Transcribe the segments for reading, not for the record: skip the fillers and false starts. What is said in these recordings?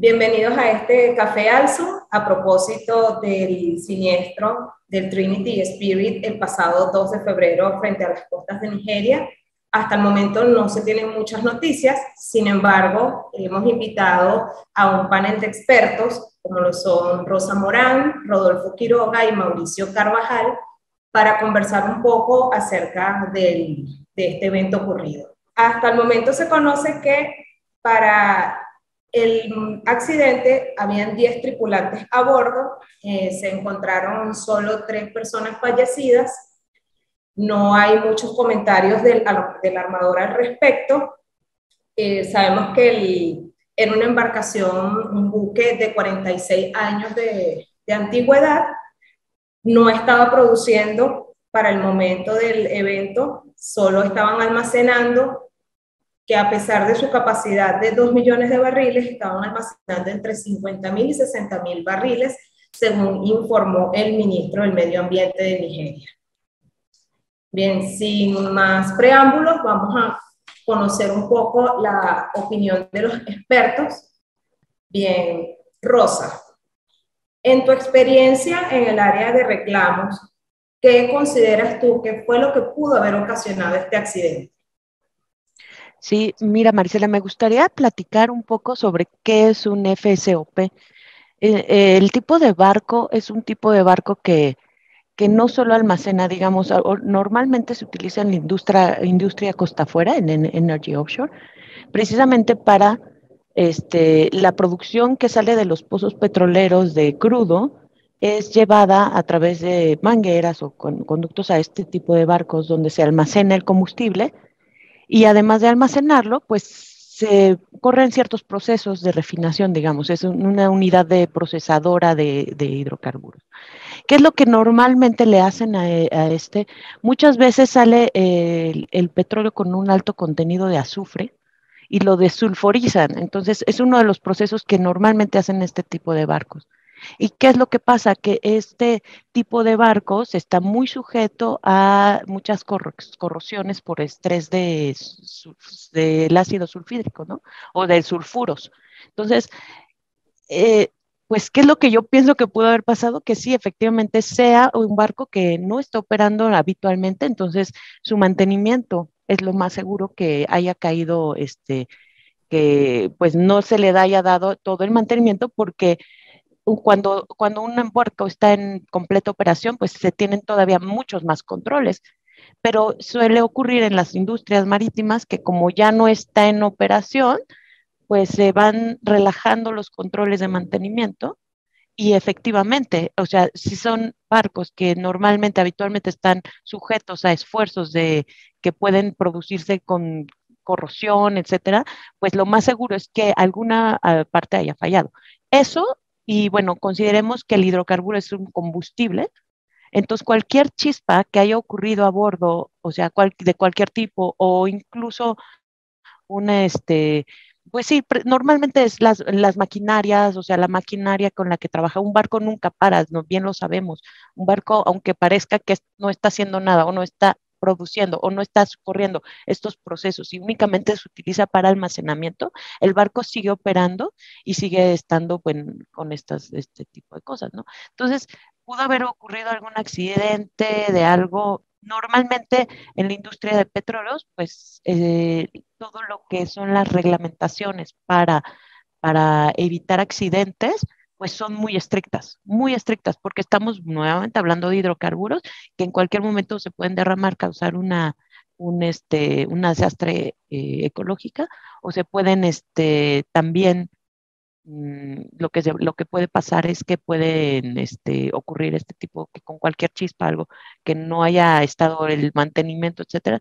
Bienvenidos a este Café Alzo a propósito del siniestro del Trinity Spirit el pasado 2 de febrero frente a las costas de Nigeria. Hasta el momento no se tienen muchas noticias, sin embargo, hemos invitado a un panel de expertos, como lo son Rosa Morán, Rodolfo Quiroga y Mauricio Carvajal, para conversar un poco acerca de este evento ocurrido. Hasta el momento se conoce que para el accidente habían 10 tripulantes a bordo, se encontraron solo 3 personas fallecidas, no hay muchos comentarios del armador al respecto. Sabemos que era una embarcación, un buque de 46 años de antigüedad, no estaba produciendo para el momento del evento, solo estaban almacenando, que a pesar de su capacidad de 2 millones de barriles, estaban almacenando entre 50.000 y 60.000 barriles, según informó el ministro del Medio Ambiente de Nigeria. Bien, sin más preámbulos, vamos a conocer un poco la opinión de los expertos. Bien, Rosa, en tu experiencia en el área de reclamos, ¿qué consideras tú que fue lo que pudo haber ocasionado este accidente? Sí, mira, Marisela, me gustaría platicar un poco sobre qué es un FSOP. El tipo de barco es un tipo de barco que no solo almacena, digamos, normalmente se utiliza en la industria costa afuera, en Energy Offshore, precisamente para la producción que sale de los pozos petroleros de crudo, es llevada a través de mangueras o conductos a este tipo de barcos donde se almacena el combustible. Y además de almacenarlo, pues se corren ciertos procesos de refinación, digamos, es una unidad de procesadora de hidrocarburos. ¿Qué es lo que normalmente le hacen a este? Muchas veces sale el petróleo con un alto contenido de azufre y lo desulfurizan. Entonces, es uno de los procesos que normalmente hacen este tipo de barcos. ¿Y qué es lo que pasa? Que este tipo de barcos está muy sujeto a muchas corrosiones por estrés del ácido sulfídrico, ¿no? O del sulfuros. Entonces, eh, pues, ¿qué es lo que yo pienso que pudo haber pasado? Que sí, efectivamente, sea un barco que no está operando habitualmente, entonces su mantenimiento es lo más seguro que haya caído, que pues no se le haya dado todo el mantenimiento porque cuando un barco está en completa operación, pues se tienen todavía muchos más controles, pero suele ocurrir en las industrias marítimas que como ya no está en operación, pues se van relajando los controles de mantenimiento y efectivamente, o sea, si son barcos que normalmente, habitualmente están sujetos a esfuerzos que pueden producirse con corrosión, etcétera, pues lo más seguro es que alguna parte haya fallado. Eso, y bueno, consideremos que el hidrocarburo es un combustible, entonces cualquier chispa que haya ocurrido a bordo, o sea, de cualquier tipo, o incluso una, pues sí, normalmente es las maquinarias, o sea, la maquinaria con la que trabaja un barco nunca para, ¿no? Bien lo sabemos. Un barco, aunque parezca que no está haciendo nada o no está produciendo o no está corriendo estos procesos y únicamente se utiliza para almacenamiento, el barco sigue operando y sigue estando con este tipo de cosas, ¿no? Entonces, pudo haber ocurrido algún accidente de algo. Normalmente en la industria de petróleos, pues todo lo que son las reglamentaciones para evitar accidentes, pues son muy estrictas, porque estamos nuevamente hablando de hidrocarburos que en cualquier momento se pueden derramar, causar una desastre ecológica, o se pueden también lo que puede pasar es que pueden ocurrir este tipo, que con cualquier chispa, algo que no haya estado el mantenimiento, etcétera,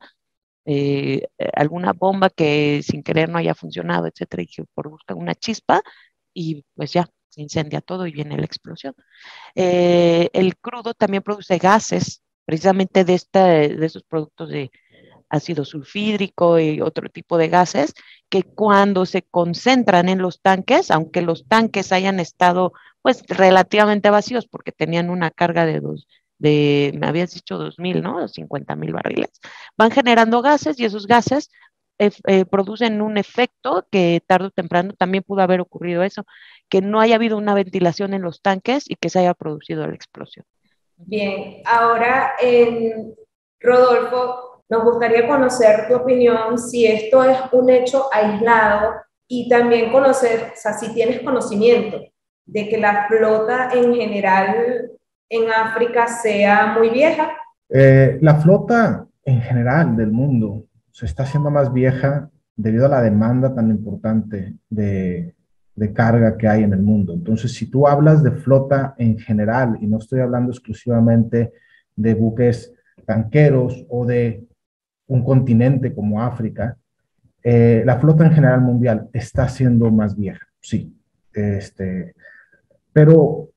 alguna bomba que sin querer no haya funcionado, etcétera, y que produzca una chispa y pues ya se incendia todo y viene la explosión. El crudo también produce gases, precisamente de esos productos de ácido sulfídrico y otro tipo de gases, que cuando se concentran en los tanques, aunque los tanques hayan estado pues relativamente vacíos porque tenían una carga me habías dicho 2.000, ¿no? 50.000 barriles, van generando gases y esos gases producen un efecto que tarde o temprano también pudo haber ocurrido eso, que no haya habido una ventilación en los tanques y que se haya producido la explosión. Bien, ahora, Rodolfo, nos gustaría conocer tu opinión si esto es un hecho aislado y también conocer, o sea, si tienes conocimiento de que la flota en general en África sea muy vieja. La flota en general del mundo se está haciendo más vieja debido a la demanda tan importante de carga que hay en el mundo. Entonces, si tú hablas de flota en general, y no estoy hablando exclusivamente de buques tanqueros o de un continente como África, la flota en general mundial está siendo más vieja, sí. Pero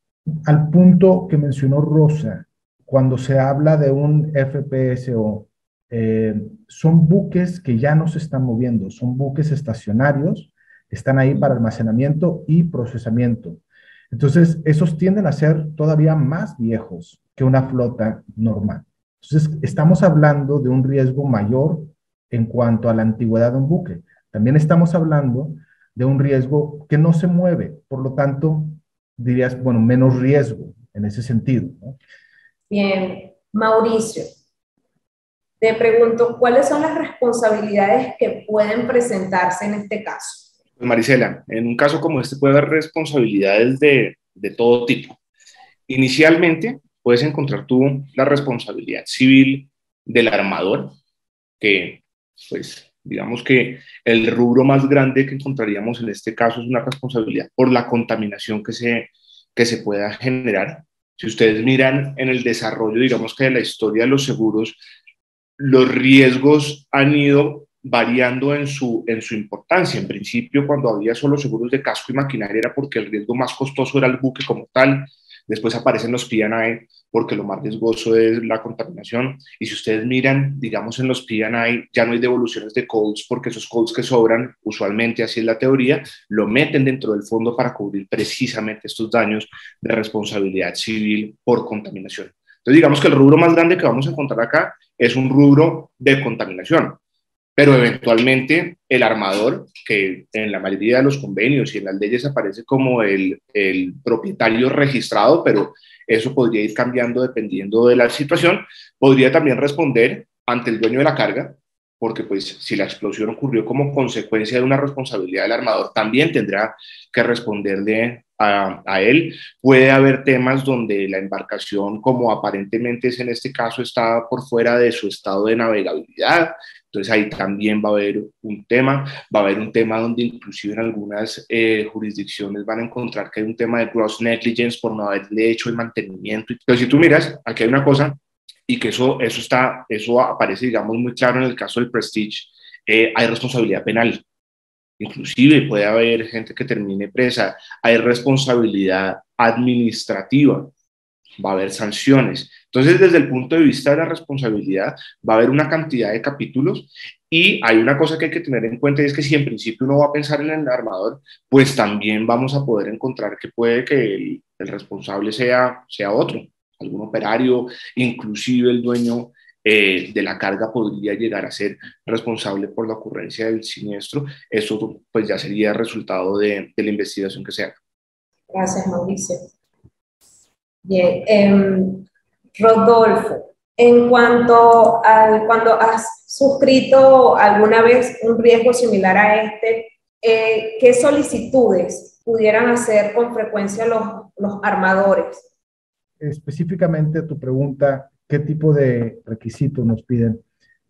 al punto que mencionó Rosa, cuando se habla de un FPSO, son buques que ya no se están moviendo, son buques estacionarios, están ahí para almacenamiento y procesamiento. Entonces, esos tienden a ser todavía más viejos que una flota normal. Entonces, estamos hablando de un riesgo mayor en cuanto a la antigüedad de un buque. También estamos hablando de un riesgo que no se mueve, por lo tanto, dirías, bueno, menos riesgo en ese sentido, ¿no? Bien, Mauricio, te pregunto, ¿cuáles son las responsabilidades que pueden presentarse en este caso? Pues Marisela, en un caso como este puede haber responsabilidades de todo tipo. Inicialmente, puedes encontrar tú la responsabilidad civil del armador, que pues digamos que el rubro más grande que encontraríamos en este caso es una responsabilidad por la contaminación que se pueda generar. Si ustedes miran en el desarrollo, digamos que de la historia de los seguros, los riesgos han ido variando en su importancia. En principio, cuando había solo seguros de casco y maquinaria, era porque el riesgo más costoso era el buque como tal. Después aparecen los P&I porque lo más riesgoso es la contaminación. Y si ustedes miran, digamos, en los P&I ya no hay devoluciones de codes porque esos codes que sobran, usualmente así es la teoría, lo meten dentro del fondo para cubrir precisamente estos daños de responsabilidad civil por contaminación. Entonces, digamos que el rubro más grande que vamos a encontrar acá es un rubro de contaminación. Pero eventualmente el armador, que en la mayoría de los convenios y en las leyes aparece como el propietario registrado, pero eso podría ir cambiando dependiendo de la situación, podría también responder ante el dueño de la carga, porque pues si la explosión ocurrió como consecuencia de una responsabilidad del armador, también tendrá que responderle a él. Puede haber temas donde la embarcación, como aparentemente es en este caso, está por fuera de su estado de navegabilidad. Entonces ahí también va a haber un tema donde inclusive en algunas jurisdicciones van a encontrar que hay un tema de gross negligence por no haberle hecho el mantenimiento. Pero si tú miras, aquí hay una cosa, y que eso aparece, digamos, muy claro en el caso del Prestige, hay responsabilidad penal. Inclusive puede haber gente que termine presa, hay responsabilidad administrativa, va a haber sanciones. Entonces, desde el punto de vista de la responsabilidad, va a haber una cantidad de capítulos y hay una cosa que hay que tener en cuenta y es que si en principio uno va a pensar en el armador, pues también vamos a poder encontrar que puede que el responsable sea otro, algún operario, inclusive el dueño de la carga podría llegar a ser responsable por la ocurrencia del siniestro. Eso pues ya sería resultado de la investigación que se haga. Gracias, Mauricio. Bien, Rodolfo, en cuanto a cuando has suscrito alguna vez un riesgo similar a este, ¿qué solicitudes pudieran hacer con frecuencia los armadores? Específicamente a tu pregunta, ¿qué tipo de requisitos nos piden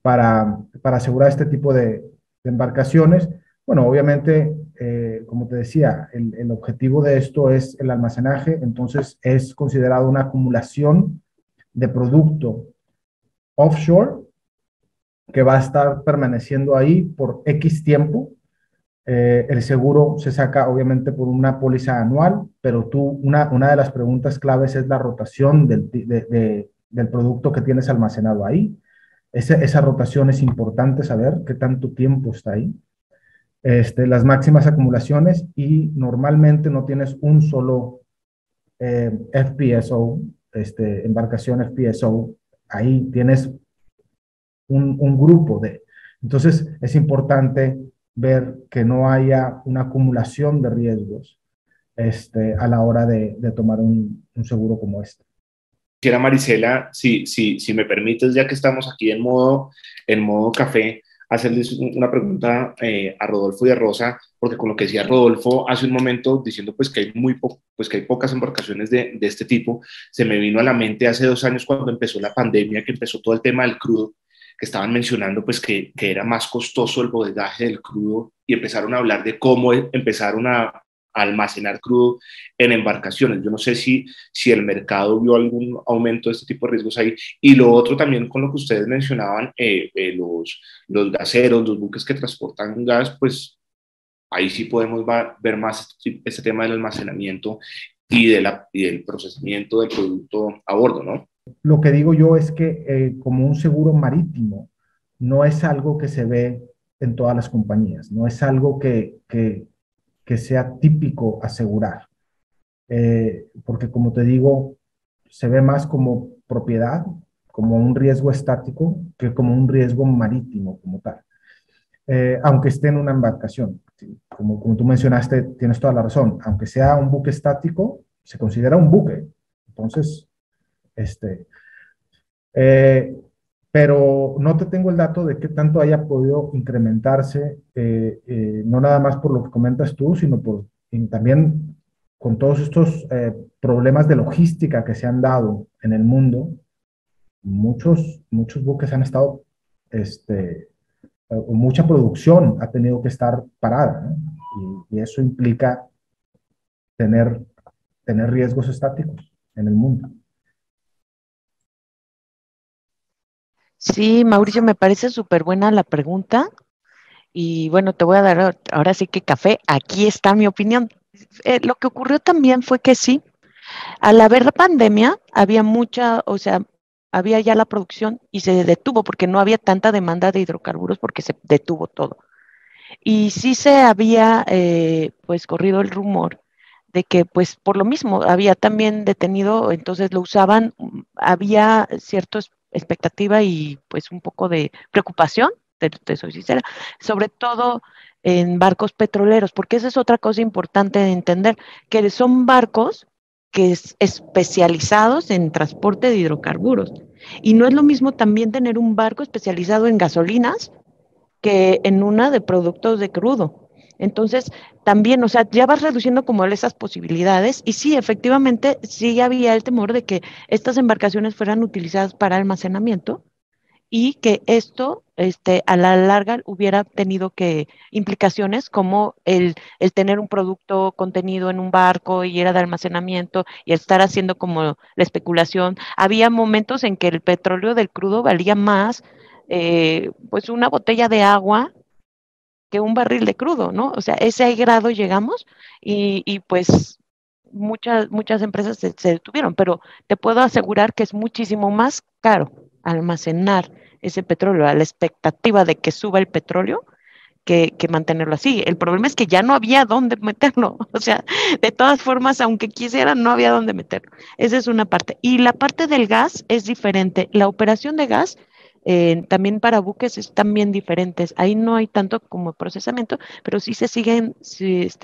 para asegurar este tipo de embarcaciones? Bueno, obviamente, como te decía, el objetivo de esto es el almacenaje, entonces es considerado una acumulación de producto offshore que va a estar permaneciendo ahí por X tiempo. El seguro se saca obviamente por una póliza anual, pero una de las preguntas claves es la rotación del producto que tienes almacenado ahí. Esa rotación es importante saber qué tanto tiempo está ahí. Las máximas acumulaciones y normalmente no tienes un solo FPSO, embarcación FPSO, ahí tienes un grupo Entonces, es importante ver que no haya una acumulación de riesgos a la hora de tomar un seguro como este. Quisiera, Marisela, si me permites, ya que estamos aquí en modo café, hacerles una pregunta a Rodolfo y a Rosa, porque con lo que decía Rodolfo hace un momento, diciendo pues que hay pues que hay pocas embarcaciones de este tipo, se me vino a la mente hace 2 años cuando empezó la pandemia, que empezó todo el tema del crudo, que estaban mencionando pues que era más costoso el bodegaje del crudo y empezaron a hablar de cómo empezaron a almacenar crudo en embarcaciones. Yo no sé si el mercado vio algún aumento de este tipo de riesgos ahí. Y lo otro también con lo que ustedes mencionaban, los gaseros, los buques que transportan gas, pues ahí sí podemos ver más este tema del almacenamiento y del procesamiento del producto a bordo, ¿no? Lo que digo yo es que como un seguro marítimo no es algo que se ve en todas las compañías, no es algo que sea típico asegurar, porque como te digo, se ve más como propiedad, como un riesgo estático, que como un riesgo marítimo como tal, aunque esté en una embarcación. ¿Sí? Como tú mencionaste, tienes toda la razón, aunque sea un buque estático, se considera un buque. Entonces, este, eh, pero no te tengo el dato de qué tanto haya podido incrementarse, no nada más por lo que comentas tú, sino también con todos estos problemas de logística que se han dado en el mundo. Muchos buques han estado, mucha producción ha tenido que estar parada, ¿no? Y eso implica tener, tener riesgos estáticos en el mundo. Sí, Mauricio, me parece súper buena la pregunta. Y bueno, te voy a dar ahora sí que café. Aquí está mi opinión. Lo que ocurrió también fue que sí, al haber la pandemia, había mucha, o sea, había ya la producción y se detuvo porque no había tanta demanda de hidrocarburos porque se detuvo todo. Y sí se había pues corrido el rumor de que pues por lo mismo había también detenido, entonces lo usaban, había cierta expectativa y pues un poco de preocupación, te soy sincera, sobre todo en barcos petroleros, porque esa es otra cosa importante de entender, que son barcos que es especializados en transporte de hidrocarburos. Y no es lo mismo también tener un barco especializado en gasolinas que en una de productos de crudo. Entonces, también, o sea, ya vas reduciendo como esas posibilidades y sí, efectivamente, sí había el temor de que estas embarcaciones fueran utilizadas para almacenamiento y que esto, a la larga hubiera tenido que implicaciones como el tener un producto contenido en un barco y era de almacenamiento y estar haciendo como la especulación. Había momentos en que el petróleo del crudo valía más, pues una botella de agua que un barril de crudo, ¿no? O sea, ese grado llegamos y pues muchas empresas se detuvieron, pero te puedo asegurar que es muchísimo más caro almacenar ese petróleo a la expectativa de que suba el petróleo que mantenerlo así. El problema es que ya no había dónde meterlo. O sea, de todas formas, aunque quisieran, no había dónde meterlo. Esa es una parte. Y la parte del gas es diferente. La operación de gas también para buques es también diferentes. Ahí no hay tanto como procesamiento, pero sí se siguen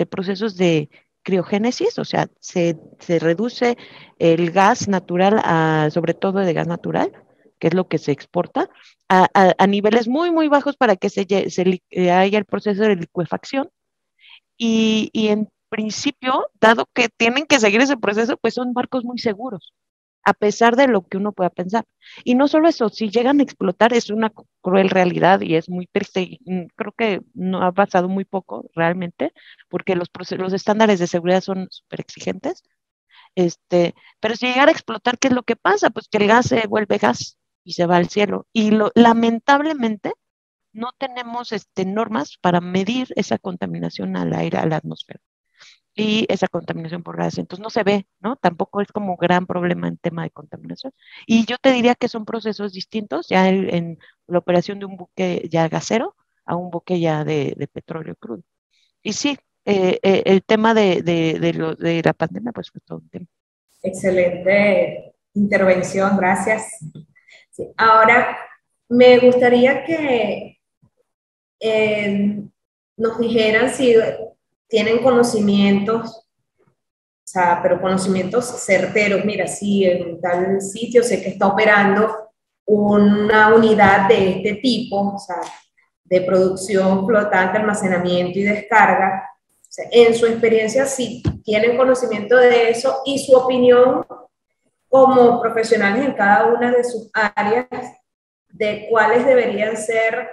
procesos de criogénesis, o sea, se reduce el gas natural, sobre todo de gas natural, que es lo que se exporta, a niveles muy, muy bajos para que haya el proceso de licuefacción. Y en principio, dado que tienen que seguir ese proceso, pues son barcos muy seguros, a pesar de lo que uno pueda pensar. Y no solo eso, si llegan a explotar es una cruel realidad y es muy triste. Y creo que no ha pasado muy poco realmente, porque los estándares de seguridad son súper exigentes. Pero si llegara a explotar, ¿qué es lo que pasa? Pues que el gas se vuelve gas y se va al cielo. Y lamentablemente no tenemos normas para medir esa contaminación al aire, a la atmósfera y esa contaminación por gas. Entonces no se ve, ¿no? Tampoco es como gran problema en tema de contaminación. Y yo te diría que son procesos distintos ya en la operación de un buque ya gasero a un buque ya de petróleo crudo. Y sí, el tema de la pandemia, pues fue todo un tema. Excelente intervención, gracias. Sí. Ahora, me gustaría que nos dijeran si tienen conocimientos, o sea, pero conocimientos certeros. Mira, si en tal sitio sé que está operando una unidad de este tipo, o sea, de producción flotante, almacenamiento y descarga. O sea, en su experiencia, sí tienen conocimiento de eso y su opinión como profesionales en cada una de sus áreas de cuáles deberían ser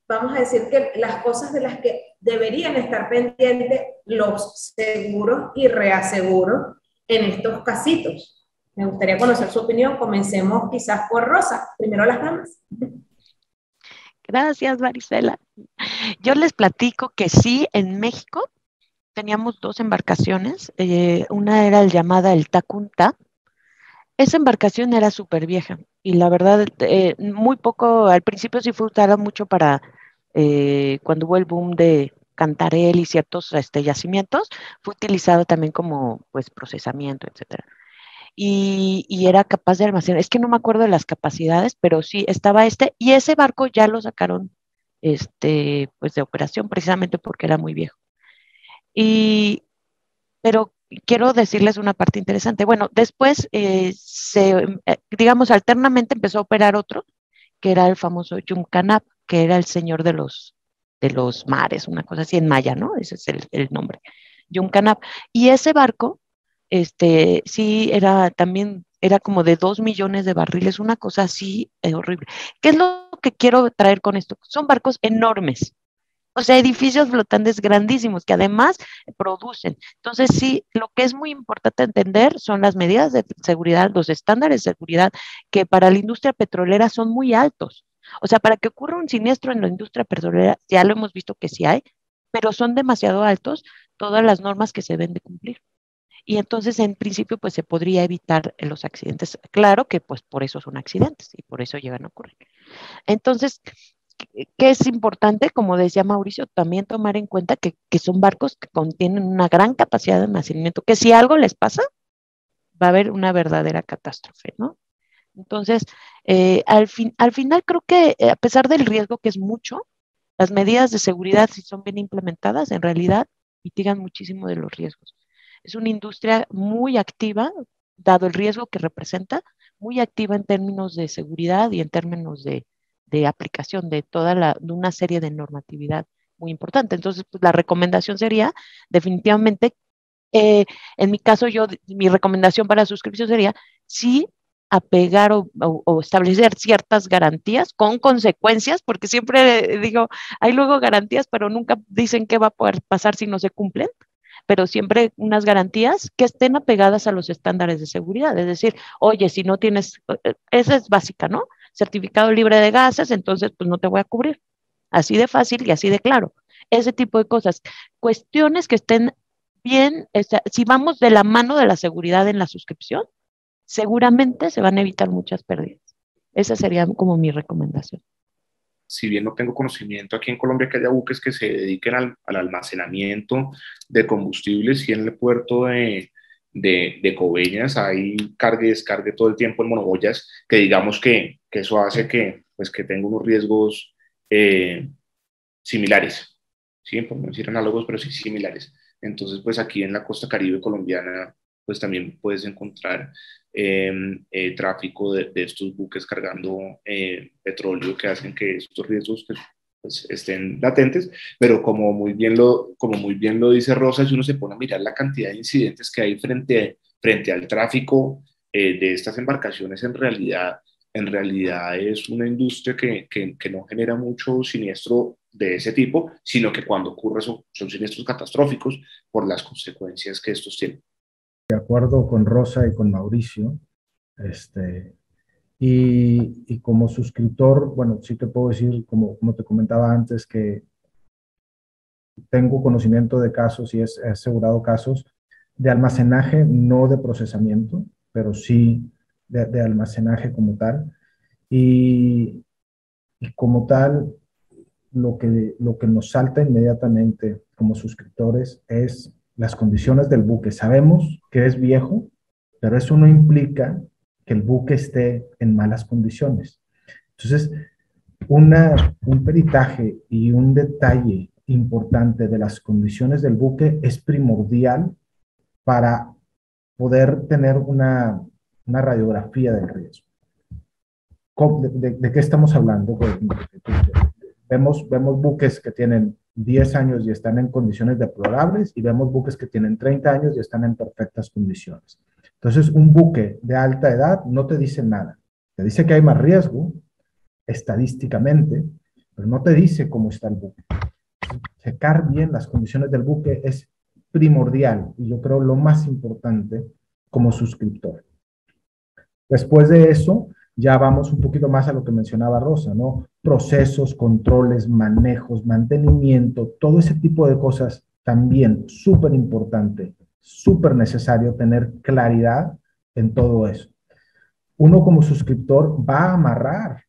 vamos a decir que las cosas de las que deberían estar pendientes los seguros y reaseguros en estos casitos. Me gustaría conocer su opinión. Comencemos quizás por Rosa. Primero las damas. Gracias, Marisela. Yo les platico que sí, en México teníamos dos embarcaciones. Una era llamada el Tacunta. Esa embarcación era súper vieja y la verdad, muy poco, al principio sí fue usada mucho para cuando hubo el boom de Cantarell y ciertos yacimientos, fue utilizado también como pues procesamiento, etcétera. Y era capaz de almacenar, es que no me acuerdo de las capacidades, pero sí estaba y ese barco ya lo sacaron pues de operación precisamente porque era muy viejo. Pero quiero decirles una parte interesante. Bueno, después digamos, alternamente empezó a operar otro, que era el famoso Yuncanap, que era el señor de los mares, una cosa así en maya, ¿no? Ese es el nombre, Yuncanap. Y ese barco, sí, era como de 2 millones de barriles, una cosa así horrible. ¿Qué es lo que quiero traer con esto? Son barcos enormes, o sea, edificios flotantes grandísimos que además producen. Entonces, sí, lo que es muy importante entender son las medidas de seguridad, los estándares de seguridad que para la industria petrolera son muy altos. O sea, para que ocurra un siniestro en la industria petrolera, ya lo hemos visto que sí hay, pero son demasiado altos todas las normas que se deben de cumplir. Y entonces, en principio, pues se podría evitar los accidentes. Claro que pues por eso son accidentes y por eso llegan a ocurrir. Entonces, ¿qué es importante? Como decía Mauricio, también tomar en cuenta que son barcos que contienen una gran capacidad de almacenamiento, que si algo les pasa, va a haber una verdadera catástrofe, ¿no? Entonces, al final creo que a pesar del riesgo que es mucho, las medidas de seguridad, si son bien implementadas, en realidad mitigan muchísimo de los riesgos. Es una industria muy activa, dado el riesgo que representa, muy activa en términos de seguridad y en términos de aplicación de una serie de normatividad muy importante. Entonces, pues, la recomendación sería definitivamente, en mi caso, mi recomendación para suscripción sería sí apegar o establecer ciertas garantías con consecuencias, porque siempre digo, hay luego garantías, pero nunca dicen qué va a poder pasar si no se cumplen, pero siempre unas garantías que estén apegadas a los estándares de seguridad. Es decir, oye, si no tienes, esa es básica, ¿no? Certificado libre de gases, entonces pues no te voy a cubrir. Así de fácil y así de claro. Ese tipo de cosas. Cuestiones que estén bien, si vamos de la mano de la seguridad en la suscripción, seguramente se van a evitar muchas pérdidas. Esa sería como mi recomendación. Si bien no tengo conocimiento aquí en Colombia que haya buques que se dediquen al almacenamiento de combustibles, y en el puerto de Coveñas hay cargue y descargue todo el tiempo en monoboyas, que digamos que eso hace que, pues, que tenga unos riesgos similares, ¿sí? Por no decir análogos, pero sí similares. Entonces, pues aquí en la costa caribe colombiana, pues también puedes encontrar tráfico de estos buques cargando petróleo, que hacen que estos riesgos pues, estén latentes, pero como muy bien lo dice Rosa, si uno se pone a mirar la cantidad de incidentes que hay frente al tráfico de estas embarcaciones, en realidad es una industria que no genera mucho siniestro de ese tipo, sino que cuando ocurre son siniestros catastróficos por las consecuencias que estos tienen. De acuerdo con Rosa y con Mauricio, y como suscriptor, bueno, sí te puedo decir, como te comentaba antes, que tengo conocimiento de casos y he asegurado casos de almacenaje, no de procesamiento, pero sí de almacenaje como tal. Y como tal, lo que nos salta inmediatamente como suscriptores es las condiciones del buque. Sabemos que es viejo, pero eso no implica que el buque esté en malas condiciones. Entonces, un peritaje y un detalle importante de las condiciones del buque es primordial para poder tener una radiografía del riesgo. ¿De qué estamos hablando? Vemos buques que tienen 10 años y están en condiciones deplorables, y vemos buques que tienen 30 años y están en perfectas condiciones. Entonces, un buque de alta edad no te dice nada. Te dice que hay más riesgo estadísticamente, pero no te dice cómo está el buque. Checar bien las condiciones del buque es primordial, y yo creo lo más importante como suscriptor. Después de eso, ya vamos un poquito más a lo que mencionaba Rosa, ¿no? Procesos, controles, manejos, mantenimiento, todo ese tipo de cosas también súper importante, súper necesario tener claridad en todo eso. Uno como suscriptor va a amarrar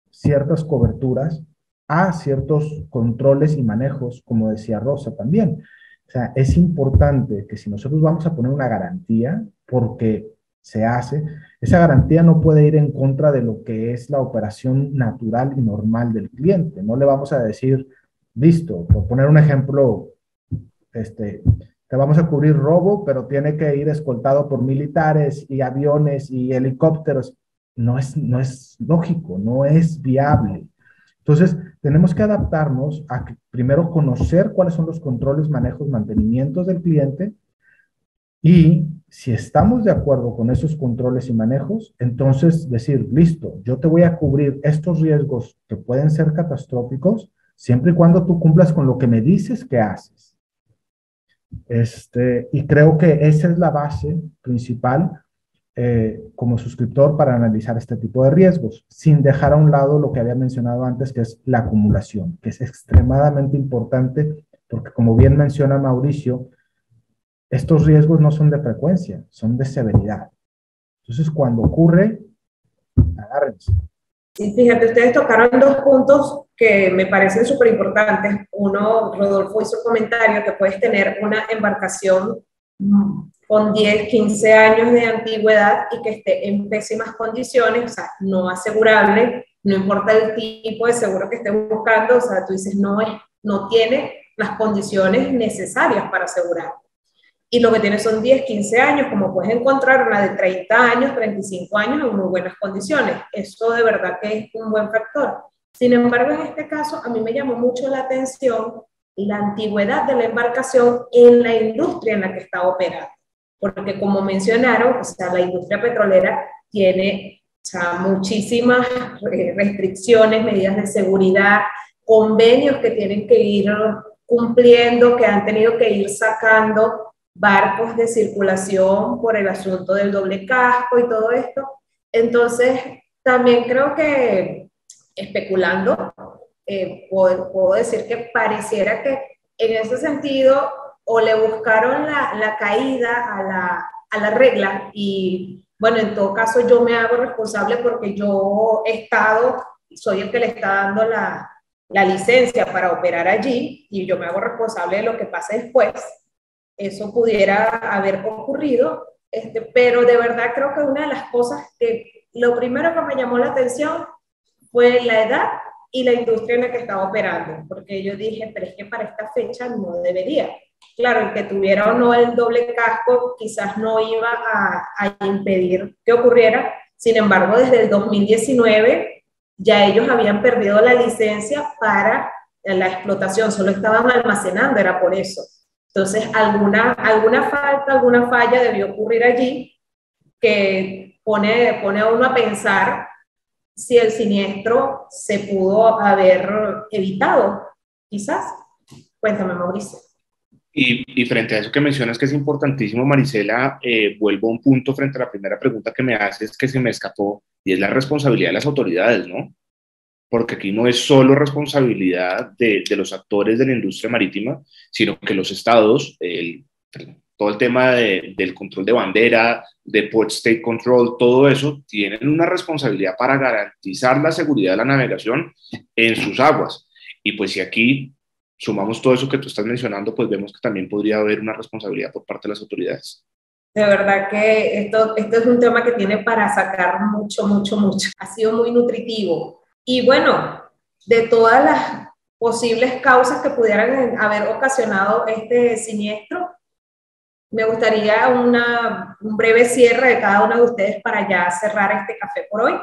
ciertas coberturas a ciertos controles y manejos, como decía Rosa también. O sea, es importante que si nosotros vamos a poner una garantía, porque se hace, esa garantía no puede ir en contra de lo que es la operación natural y normal del cliente. No le vamos a decir, listo, por poner un ejemplo, te vamos a cubrir robo, pero tiene que ir escoltado por militares y aviones y helicópteros. No es lógico, no es viable. Entonces, tenemos que adaptarnos a que, primero, conocer cuáles son los controles, manejos, mantenimientos del cliente, y si estamos de acuerdo con esos controles y manejos, entonces decir, listo, yo te voy a cubrir estos riesgos que pueden ser catastróficos, siempre y cuando tú cumplas con lo que me dices que haces. Y creo que esa es la base principal como suscriptor para analizar este tipo de riesgos, sin dejar a un lado lo que había mencionado antes, que es la acumulación, que es extremadamente importante, porque como bien menciona Mauricio, estos riesgos no son de frecuencia, son de severidad. Entonces, cuando ocurre, agárrense. Sí, fíjate, ustedes tocaron dos puntos que me parecen súper importantes. Uno, Rodolfo hizo comentario que puedes tener una embarcación con 10, 15 años de antigüedad y que esté en pésimas condiciones, o sea, no asegurable, no importa el tipo de seguro que estés buscando, o sea, tú dices, no tiene las condiciones necesarias para asegurar. Y lo que tiene son 10, 15 años, como puedes encontrar una de 30 años, 35 años en muy buenas condiciones. Eso de verdad que es un buen factor. Sin embargo, en este caso, a mí me llamó mucho la atención la antigüedad de la embarcación en la industria en la que está operando. Porque como mencionaron, o sea, la industria petrolera tiene, o sea, muchísimas restricciones, medidas de seguridad, convenios que tienen que ir cumpliendo, que han tenido que ir sacando barcos de circulación por el asunto del doble casco y todo esto. Entonces, también creo que, especulando, puedo decir que pareciera que en ese sentido o le buscaron la caída a la regla, y bueno, en todo caso yo me hago responsable porque yo he estado, soy el que le está dando la licencia para operar allí, y yo me hago responsable de lo que pase después. Eso pudiera haber ocurrido, pero de verdad creo que una de las cosas que lo primero que me llamó la atención fue la edad y la industria en la que estaba operando, porque yo dije, pero es que para esta fecha no debería. Claro, el que tuviera o no el doble casco quizás no iba a impedir que ocurriera. Sin embargo, desde el 2019 ya ellos habían perdido la licencia para la explotación, solo estaban almacenando, era por eso. Entonces, alguna falta, alguna falla debió ocurrir allí que pone a uno a pensar si el siniestro se pudo haber evitado, quizás. Cuéntame, Mauricio. Y frente a eso que mencionas que es importantísimo, Marisela, vuelvo a un punto frente a la primera pregunta que me haces que se me escapó, y es la responsabilidad de las autoridades, ¿no? Porque aquí no es solo responsabilidad de los actores de la industria marítima, sino que los estados, todo el tema del control de bandera, de Port State Control, todo eso, tienen una responsabilidad para garantizar la seguridad de la navegación en sus aguas. Y pues si aquí sumamos todo eso que tú estás mencionando, pues vemos que también podría haber una responsabilidad por parte de las autoridades. De verdad que esto es un tema que tiene para sacar mucho, mucho, mucho. Ha sido muy nutritivo. Y bueno, de todas las posibles causas que pudieran haber ocasionado este siniestro. Me gustaría un breve cierre de cada uno de ustedes para ya cerrar este café por hoy.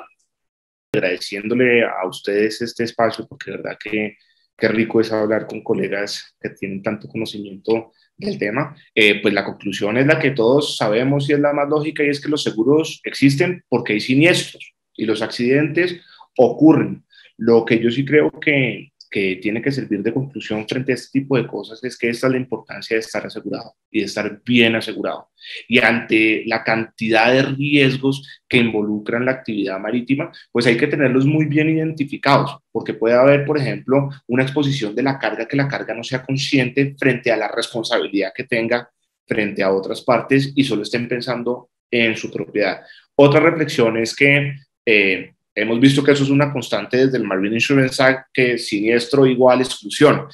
Agradeciéndole a ustedes este espacio, porque de verdad que qué rico es hablar con colegas que tienen tanto conocimiento del tema. Pues la conclusión es la que todos sabemos y es la más lógica, y es que los seguros existen porque hay siniestros y los accidentes ocurren. Lo que yo sí creo que tiene que servir de conclusión frente a este tipo de cosas es que esta es la importancia de estar asegurado y de estar bien asegurado. Y ante la cantidad de riesgos que involucran la actividad marítima, pues hay que tenerlos muy bien identificados, porque puede haber, por ejemplo, una exposición de la carga que la carga no sea consciente frente a la responsabilidad que tenga frente a otras partes y solo estén pensando en su propiedad. Otra reflexión es que hemos visto que eso es una constante desde el Marine Insurance Act, que siniestro igual exclusión.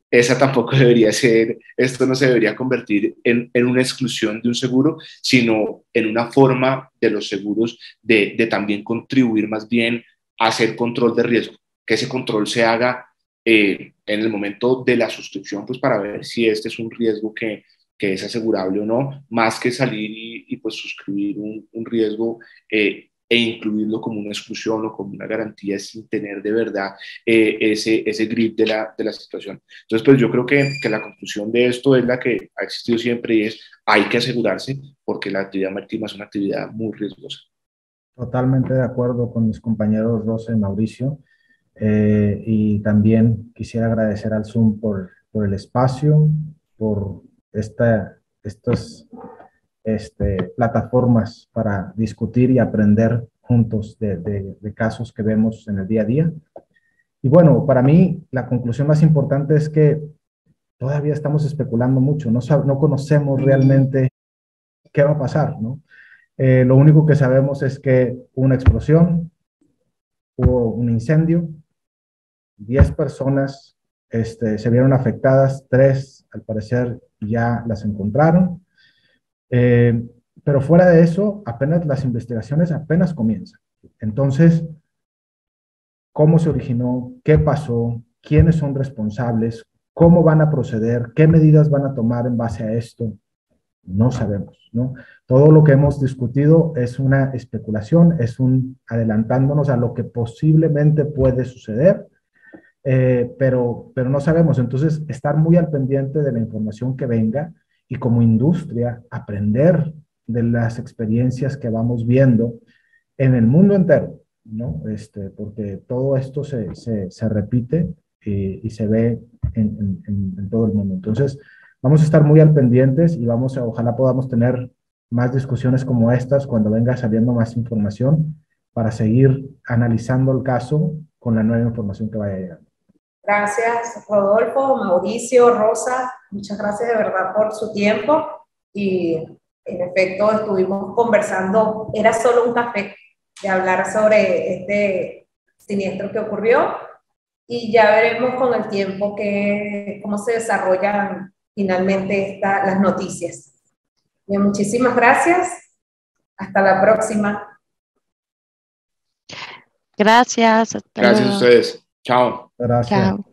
Esa tampoco debería ser, esto no se debería convertir en una exclusión de un seguro, sino en una forma de los seguros de también contribuir más bien a hacer control de riesgo, que ese control se haga en el momento de la suscripción, pues para ver si este es un riesgo que es asegurable o no, más que salir y pues suscribir un riesgo e incluirlo como una exclusión o como una garantía sin tener de verdad ese grip de la situación. Entonces, pues yo creo que la conclusión de esto es la que ha existido siempre, y es hay que asegurarse porque la actividad marítima es una actividad muy riesgosa. Totalmente de acuerdo con mis compañeros Rosa y Mauricio. Y también quisiera agradecer al Zoom por el espacio, por estas plataformas para discutir y aprender juntos de casos que vemos en el día a día. Y bueno, para mí la conclusión más importante es que todavía estamos especulando mucho, no conocemos realmente qué va a pasar, ¿no? Lo único que sabemos es que hubo una explosión, hubo un incendio, 10 personas se vieron afectadas, 3 al parecer ya las encontraron. Pero fuera de eso, apenas las investigaciones apenas comienzan. Entonces, ¿cómo se originó? ¿Qué pasó? ¿Quiénes son responsables? ¿Cómo van a proceder? ¿Qué medidas van a tomar en base a esto? No sabemos, ¿no? Todo lo que hemos discutido es una especulación, es adelantándonos a lo que posiblemente puede suceder, pero no sabemos. Entonces, estar muy al pendiente de la información que venga y como industria aprender de las experiencias que vamos viendo en el mundo entero, ¿no? Porque todo esto se repite y se ve en todo el mundo. Entonces, vamos a estar muy al pendientes y ojalá podamos tener más discusiones como estas cuando venga saliendo más información para seguir analizando el caso con la nueva información que vaya llegando. Gracias, Rodolfo, Mauricio, Rosa, muchas gracias de verdad por su tiempo, y en efecto estuvimos conversando, era solo un café de hablar sobre este siniestro que ocurrió, y ya veremos con el tiempo cómo se desarrollan finalmente las noticias. Bien, muchísimas gracias, hasta la próxima. Gracias, hasta Gracias luego. a ustedes. Chao. Gracias. Chao.